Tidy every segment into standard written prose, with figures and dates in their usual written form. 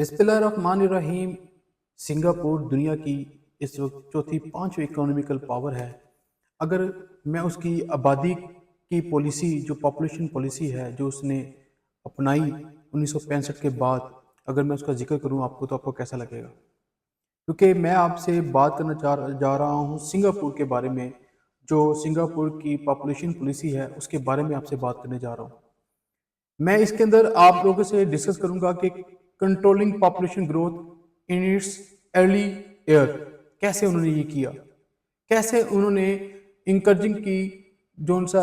بسم اللہ الرحمن الرحیم۔ سنگاپور دنیا کی اس وقت چوتھی پانچویں اکنامیکل پاور ہے۔ اگر میں اس کی آبادی کی پالیسی جو پاپولیشن پالیسی ہے جو اس نے اپنائی 1965 کے بعد، اگر میں اس کا ذکر کروں آپ کو تو آپ کو کیسا لگے گا؟ کیونکہ میں آپ سے بات کرنا جا رہا ہوں سنگاپور کے بارے میں، جو سنگاپور کی پاپولیشن پالیسی ہے اس کے بارے میں آپ سے بات کرنے جا رہا ہوں۔ میں اس کے اندر آپ لوگوں سے ڈسکس کروں گا کہ controlling population growth in its early year, کیسے انہوں نے یہ کیا، کیسے انہوں نے انکرجنگ کی جو سا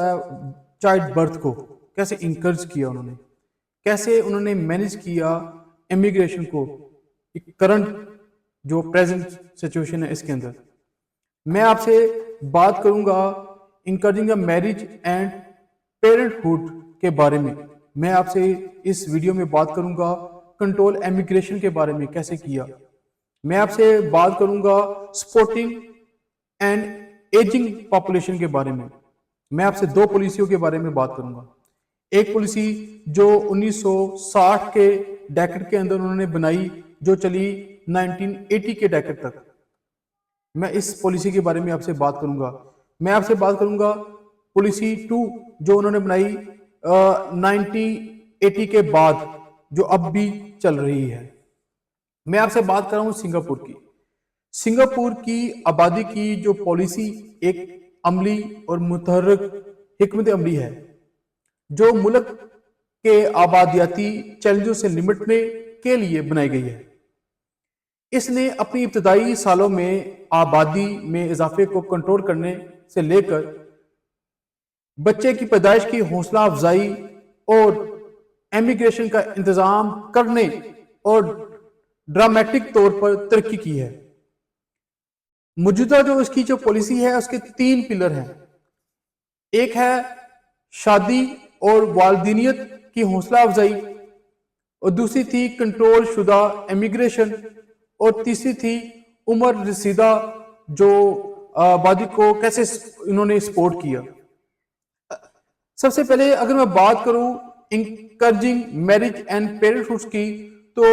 چائلڈ برتھ کو کیسے انکرج کیا، انہوں نے کیسے انہوں نے مینج کیا امیگریشن کو، کرنٹ جو پریزنٹ سچویشن ہے اس کے اندر۔ میں آپ سے بات کروں گا انکرجنگ میرج اینڈ پیرنٹ ہوڈ کے بارے میں آپ سے اس ویڈیو میں بات کروں گا کنٹرول امیگریشن کے بارے میں کیسے کیا۔ میں آپ سے بات کروں گا سپورٹنگ اینڈ ایجنگ پاپولیشن کے بارے میں آپ سے دو پالیسیوں کے بارے میں بات کروں گا۔ ایک پالیسی جو 1960 کے ڈیکڈ کے اندر انہوں نے بنائی جو چلی 1980 کے ڈیکڈ تک، میں اس پالیسی کے بارے میں آپ سے بات کروں گا۔ میں آپ سے بات کروں گا پالیسی 2 جو انہوں نے بنائی 1980 کے بعد جو اب بھی چل رہی ہے۔ میں آپ سے بات کر رہا ہوں سنگاپور کی۔ سنگاپور کی آبادی کی جو پالیسی ایک عملی اور متحرک حکمت عملی ہے جو ملک کے آبادیاتی چیلنجوں سے نمٹنے کے لیے بنائی گئی ہے۔ اس نے اپنی ابتدائی سالوں میں آبادی میں اضافے کو کنٹرول کرنے سے لے کر بچے کی پیدائش کی حوصلہ افزائی اور امیگریشن کا انتظام کرنے اور ڈرامیٹک طور پر ترقی کی ہے۔ موجودہ جو اس کی جو پالیسی ہے اس کے 3 پلر ہیں۔ ایک ہے شادی اور والدینیت کی حوصلہ افزائی، اور دوسری تھی کنٹرول شدہ امیگریشن، اور تیسری تھی عمر رسیدہ جو آبادی کو کیسے انہوں نے سپورٹ کیا۔ سب سے پہلے اگر میں بات کروں انکرجنگ میرج اینڈ پیرنٹ ہوڈ کی، تو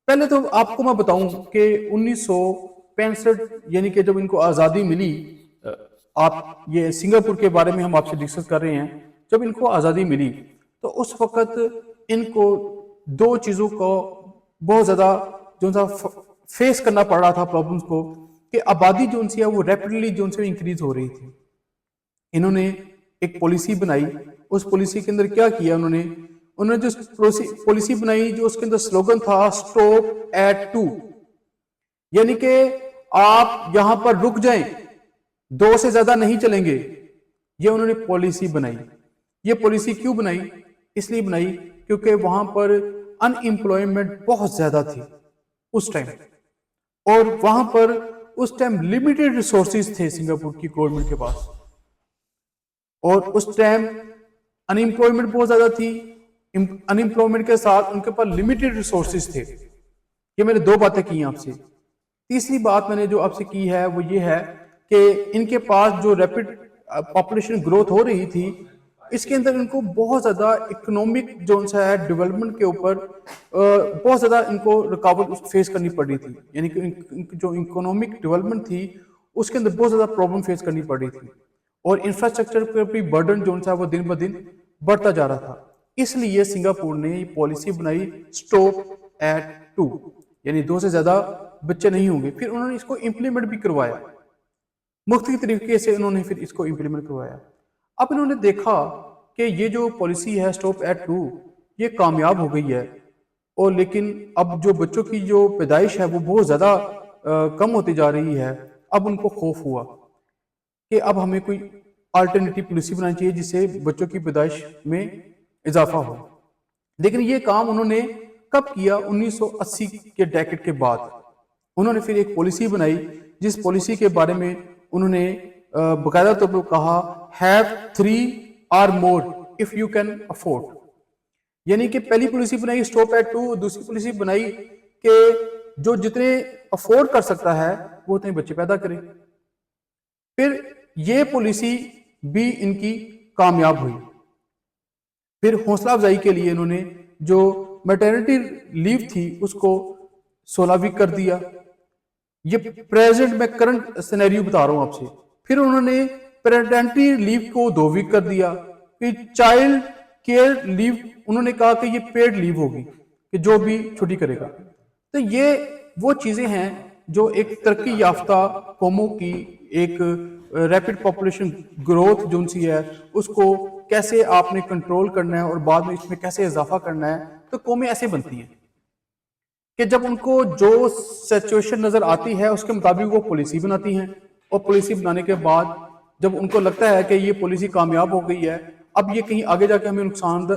پہلے تو آپ کو میں بتاؤں کہ 1965 یعنی کہ جب ان کو آزادی ملی، آپ یہ سنگاپور کے بارے میں ہم آپ سے ڈسکس کر رہے ہیں، جب ان کو آزادی ملی تو اس وقت ان کو 2 چیزوں کو بہت زیادہ جو فیس کرنا پڑ رہا تھا پرابلمز کو، کہ آبادی جو ان سے ہے وہ ریپڈلی جو ان سے انکریز ہو رہی تھی۔ انہوں نے ایک پالیسی بنائی، اس پالیسی کے اندر کیا کیا انہوں نے جو پالیسی بنائی جو اس کے اندر سلوگن تھا سٹاپ ایٹ 2، یعنی کہ آپ یہاں پر رک جائیں، 2 سے زیادہ نہیں چلیں گے۔ یہ انہوں نے پالیسی بنائی۔ یہ پالیسی کیوں بنائی؟ اس لیے بنائی کیونکہ وہاں پر ان امپلائمنٹ بہت زیادہ تھی اس ٹائم، اور وہاں پر اس ٹائم لمیٹڈ ریسورسز تھے سنگاپور کی گورنمنٹ کے پاس، اور اس ٹائم ان امپلائمنٹ بہت زیادہ تھی۔ ان امپلائمنٹ کے ساتھ ان کے پاس لمیٹڈ ریسورسز تھے۔ یہ میں نے 2 باتیں کی ہیں آپ سے۔ تیسری بات میں نے جو آپ سے کی ہے وہ یہ ہے کہ ان کے پاس جو ریپڈ پاپولیشن گروتھ ہو رہی تھی، اس کے اندر ان کو بہت زیادہ اکنامک جو ہے ڈیولپمنٹ کے اوپر بہت زیادہ ان کو رکاوٹ فیس کرنی پڑ رہی تھی، یعنی کہ جو اکنامک ڈیولپمنٹ تھی اس کے اندر بہت زیادہ پرابلم فیس کرنی پڑ رہی تھی، اور انفراسٹرکچر پر بھی برڈن جو ہے وہ دن بدن بڑھتا جا رہا تھا۔ اس لیے سنگاپور نے یہ پالیسی بنائی سٹاپ ایٹ 2، یعنی 2 سے زیادہ بچے نہیں ہوں گے۔ پھر انہوں نے اس کو امپلیمنٹ بھی کروایا، مختلف طریقے سے انہوں نے پھر اس کو امپلیمنٹ کروایا۔ اب انہوں نے دیکھا کہ یہ جو پالیسی ہے سٹاپ ایٹ 2 یہ کامیاب ہو گئی ہے، اور لیکن اب جو بچوں کی جو پیدائش ہے وہ بہت زیادہ کم ہوتی جا رہی ہے۔ اب ان کو خوف ہوا کہ اب ہمیں کوئی آلٹرنیٹیو پالیسی بنانی چاہیے جس سے بچوں کی پیدائش میں اضافہ ہو۔ لیکن یہ کام انہوں نے کب کیا؟ 1980 کے ڈیکڈ کے بعد انہوں نے پھر ایک پالیسی بنائی، جس پالیسی کے بارے میں انہوں نے باقاعدہ طور پر کہا have 3 or more if you can afford، یعنی کہ پہلی پالیسی بنائی سٹاپ ایٹ 2، دوسری پالیسی بنائی کہ جو جتنے افورڈ کر سکتا ہے وہ اتنے بچے پیدا کرے۔ پھر یہ پالیسی بھی ان کی کامیاب ہوئی۔ پھر حوصلہ افزائی کے لیے انہوں نے جو میٹرنٹی لیو تھی اس کو 16 ویک کر دیا. یہ پریزنٹ میں کرنٹ سینیریو بتا رہا ہوں آپ سے. پھر انہوں نے پیرنٹی لیو کو 2 ویک کر دیا. پھر چائلڈ کیئر لیو انہوں نے کہا کہ یہ پیڈ لیو ہوگی کہ جو بھی چھٹی کرے گا. تو یہ وہ چیزیں ہیں جو ایک ترقی یافتہ قوموں کی ایک ریپڈ پاپولیشن گروتھ جو ان سی ہے اس کو کیسے آپ نے کنٹرول کرنا ہے اور بعد میں اس میں کیسے اضافہ کرنا ہے. تو قومیں ایسے بنتی ہیں کہ جب ان کو جو سچویشن نظر آتی ہے اس کے مطابق وہ پالیسی بناتی ہیں, اور پالیسی بنانے کے بعد جب ان کو لگتا ہے کہ یہ پالیسی کامیاب ہو گئی ہے, اب یہ کہیں آگے جا کے ہمیں نقصان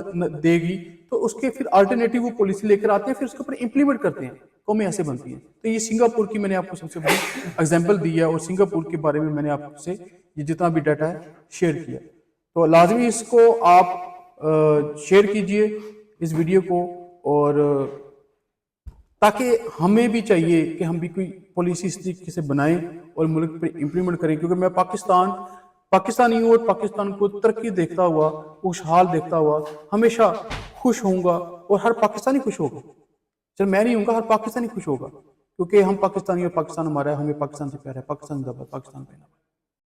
دے گی, تو اس کے پھر الٹرنیٹیو وہ پالیسی لے کر آتے ہیں, پھر اس کے اوپر امپلیمنٹ کرتے ہیں. قومیں ایسے بنتی ہیں. تو یہ سنگاپور کی میں نے آپ کو سب سے بڑی ایگزامپل دی ہے, اور سنگاپور کے بارے میں نے آپ سے یہ جتنا بھی ڈیٹا ہے شیئر کیا. تو لازمی اس کو آپ شیئر کیجئے اس ویڈیو کو, اور تاکہ ہمیں بھی چاہیے کہ ہم بھی کوئی پالیسی اس طریقے سے بنائیں اور ملک پہ امپلیمنٹ کریں, کیونکہ میں پاکستانی ہوں اور پاکستان کو ترقی دیکھتا ہوا, خوشحال دیکھتا ہوا ہمیشہ خوش ہوں گا, اور ہر پاکستانی خوش ہوگا. چل میں نہیں ہوں گا, ہر پاکستانی خوش ہوگا, کیونکہ ہم پاکستانی اور پاکستان ہمارا ہے, ہمیں پاکستان سے پیار ہے. پاکستان زندہ باد, پاکستان پہ